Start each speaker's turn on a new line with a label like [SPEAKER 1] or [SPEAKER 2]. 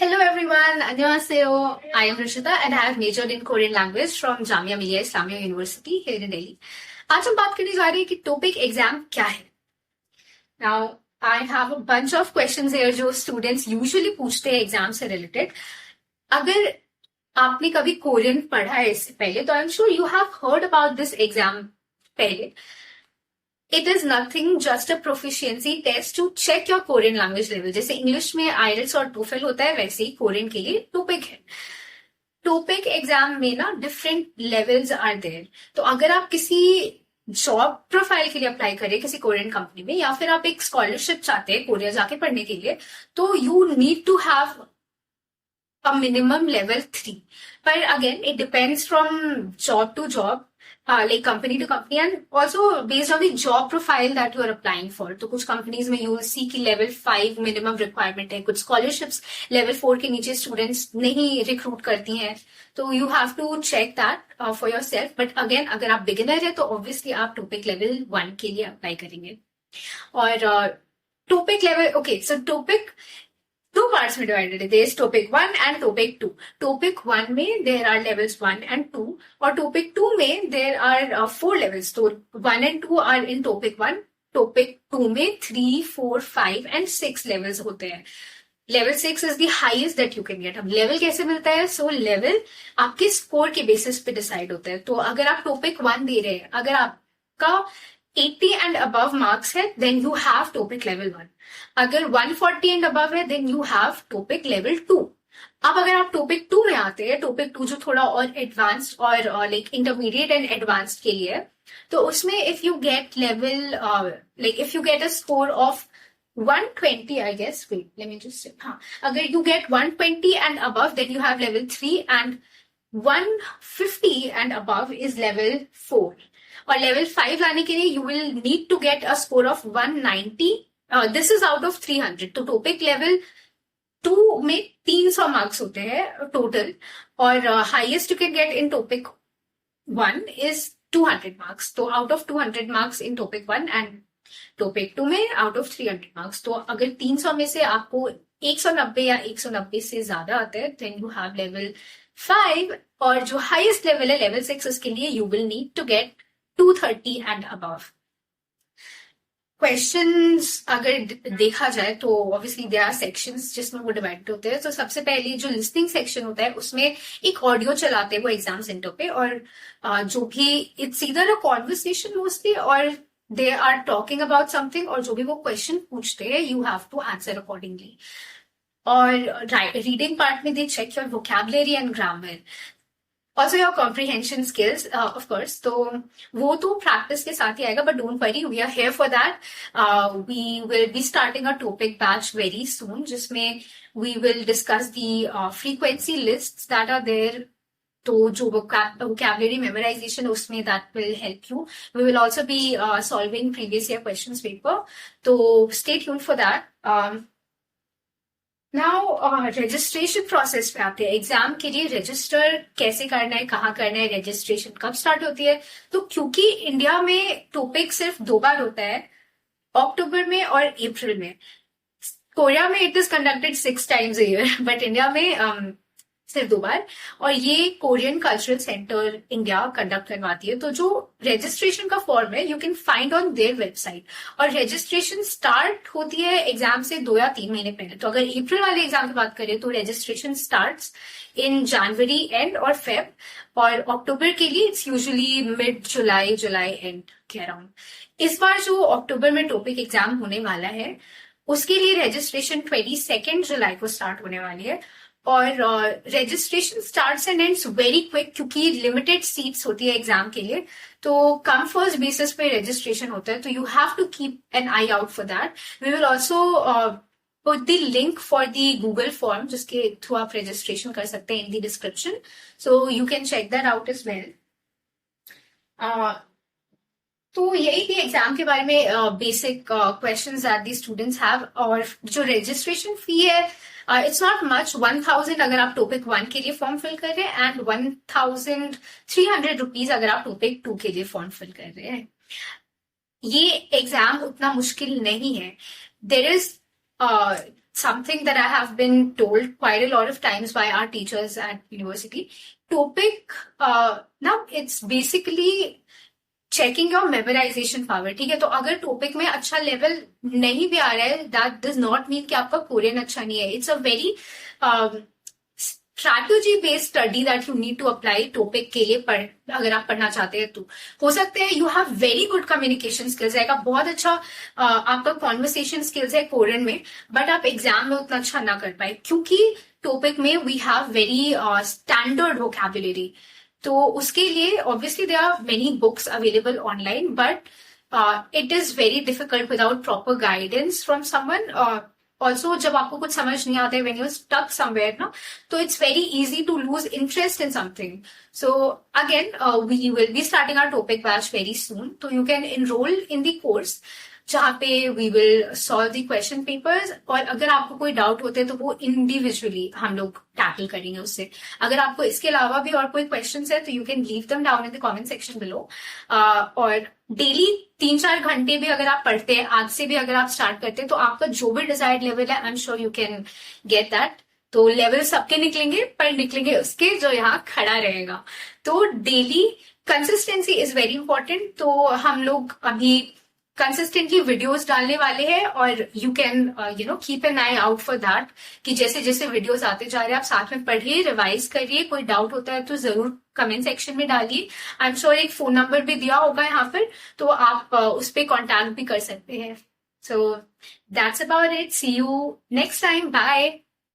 [SPEAKER 1] Hello everyone, 안녕하세요. I am Rishita and I have majored in Korean language from Jamia Millia Islamia University here in Delhi. आज हम बात करने जा रहे हैं कि टॉपिक एग्जाम क्या है. Now I have a bunch of questions here जो students usually पूछते हैं एग्जाम से related. अगर आपने कभी कोरियन पढ़ा है इससे पहले तो I am sure you have heard about this exam पहले. It is nothing just a proficiency test to check your Korean language level. जैसे इंग्लिश में IELTS और TOEFL होता है वैसे ही कोरियन के लिए टॉपिक है. टॉपिक एग्जाम में ना डिफरेंट लेवल्स आर देयर. तो अगर आप किसी जॉब प्रोफाइल के लिए अप्लाई करें किसी कोरियन कंपनी में या फिर आप एक स्कॉलरशिप चाहते हैं कोरिया जाके पढ़ने के लिए तो you need to have a minimum level 3. But again, it depends from job to job, like company to company, and also based on the job profile that you are applying for. तो कुछ companies में you will see कि level 5 minimum requirement है, कुछ scholarships level 4 के नीचे students नहीं recruit करती हैं. तो you have to check that for yourself. But again, अगर आप beginner है तो obviously आप topic level 1 के लिए apply करेंगे. और topic level, okay, so topic two parts में divided है. There is topic 1 and topic 2. Topic 1 में there are levels 1 and 2 और topic 2 में there are 4 levels. तो 1 and 2 are in topic 1. Topic 2 में 3, 4, 5 and 6 levels होते हैं. Level 6 is the highest that you can get. अब level कैसे मिलता है? So level आपके स्कोर के बेसिस पे डिसाइड होता है. तो अगर आप topic 1 दे रहे हैं, अगर आपका 80 and above marks है, then you have topic level 1. अगर 140 and above है, then you have topic level 2. अब अगर आप topic 2 में आते हैं, topic 2 जो थोड़ा और advanced और like intermediate and advanced के लिए, तो उसमें if you get level, like if you get a score of 120, I guess, wait, let me just say, हाँ, अगर you get 120 and above, then you have level 3 and 150 and above is level 4. और level 5 लाने के लिए you will need to get a score of 190. This is out of 300. तो topic level 2 में 300 marks होते हैं टोटल और highest you can get in topic 1 is 200 marks. तो out of 200 marks in topic 1 and topic 2 में out of 300 marks. तो अगर 300 में से आपको 190 या 190 से ज्यादा आते हैं देन यू हैव लेवल 5 और जो हाईएस्ट लेवल है लेवल 6 उसके लिए you will need to get 230 and above. Questions अगर देखा जाए तो ऑब्वियसली देयर आर सेक्शंस जिसमें वो डिवाइड होते हैं. तो सबसे पहले जो लिस्निंग सेक्शन होता है उसमें एक ऑडियो चलाते हैं वो एग्जाम सेंटर पे और जो भी it's either a conversation mostly और they are talking about something और जो भी वो क्वेश्चन पूछते हैं you have to answer accordingly. और रीडिंग पार्ट में they check your vocabulary and grammar. Also your comprehension skills, of course. तो वो तो practice के साथ ही आएगा, but don't worry, we are here for that. We will be starting a topic batch very soon, जिसमें we will discuss the frequency lists that are there. तो जो vocabulary memorization उसमें that will help you. We will also be solving previous year questions paper. तो stay tuned for that. Now registration process पे आते हैं. Exam के लिए register कैसे करना है, कहाँ करना है, रजिस्ट्रेशन कब स्टार्ट होती है. तो क्योंकि इंडिया में टॉपिक सिर्फ 2 बार होता है, अक्टूबर में और अप्रैल में. कोरिया में it is conducted 6 times a year, but India में सिर्फ 2 बार. और ये Korean cultural centre India conduct करवाती है. तो जो रजिस्ट्रेशन का फॉर्म है you can find on their website. और रजिस्ट्रेशन स्टार्ट होती है एग्जाम से 2 या 3 महीने पहले. तो अगर अप्रैल वाले एग्जाम की बात करें तो registration starts in January and और फेब. और अक्टूबर के लिए it's usually mid July and के अराउंड. इस बार जो अक्टूबर में टॉपिक एग्जाम होने वाला है उसके लिए रजिस्ट्रेशन 22 जुलाई को स्टार्ट होने वाली है. और registration starts and ends very quick क्योंकि लिमिटेड सीट्स होती है एग्जाम के लिए. तो कम फर्स्ट बेसिस पे रजिस्ट्रेशन होता है. तो you have to keep an eye out for that. We will also put the link for the Google form जिसके थ्रू आप रजिस्ट्रेशन कर सकते हैं in the description. So you can check that out as well. तो यही थी exam के बारे में basic questions that the students have. और जो रजिस्ट्रेशन फी है इट्स नॉट मच. 1000 अगर आप टॉपिक 1 के लिए फॉर्म फिल कर रहे हैं एंड 1300 रुपीज अगर आप टॉपिक 2 के लिए फॉर्म फिल कर रहे हैं. ये एग्जाम उतना मुश्किल नहीं है. There is something that I have been told quite a lot of times by our teachers at university. Topic, now it's basically checking your memorisation power. ठीक है, तो अगर टॉपिक में अच्छा लेवल नहीं भी आ रहा है, दैट डज नॉट मीन कि आपका कोरियन अच्छा नहीं है. It's a very strategy based study that you need to apply topic के लिए. अगर आप पढ़ना चाहते हैं तो हो सकते हैं you have very good communication skills है, बहुत अच्छा आपका कॉन्वर्सेशन स्किल्स है कोरियन में, बट आप एग्जाम में उतना अच्छा ना कर पाए क्योंकि टॉपिक में we have very standard vocabulary. तो उसके लिए obviously there are many books available online, but it is very difficult without proper guidance from someone. Also जब आपको कुछ समझ नहीं आता है, व्हेन यू स्टक समवेयर ना, तो it's very easy to lose interest in something. So again we will be starting our topic batch very soon, तो you can enrol in the course जहाँ पे we will solve the question papers. और अगर आपको कोई doubt होते हैं तो वो इंडिविजुअली हम लोग टैकल करेंगे उससे. अगर आपको इसके अलावा भी और कोई क्वेश्चंस है तो you can leave them down in the comment section below. और डेली 3-4 घंटे भी अगर आप पढ़ते हैं, आज से भी अगर आप स्टार्ट करते हैं, तो आपका जो भी डिजायर्ड लेवल है, I am sure you can get that. तो लेवल सबके निकलेंगे, पर निकलेंगे उसके जो यहाँ खड़ा रहेगा. तो daily consistency is very important. तो हम लोग अभी कंसिस्टेंटली वीडियोस डालने वाले हैं और you can keep an eye out for that कि जैसे जैसे वीडियोस आते जा रहे हैं आप साथ में पढ़िए, रिवाइज करिए. कोई डाउट होता है तो जरूर कमेंट सेक्शन में डालिए. आई एम श्योर एक फोन नंबर भी दिया होगा यहाँ पर, तो आप उस पर कॉन्टैक्ट भी कर सकते हैं. So that's about it. See you next time. Bye.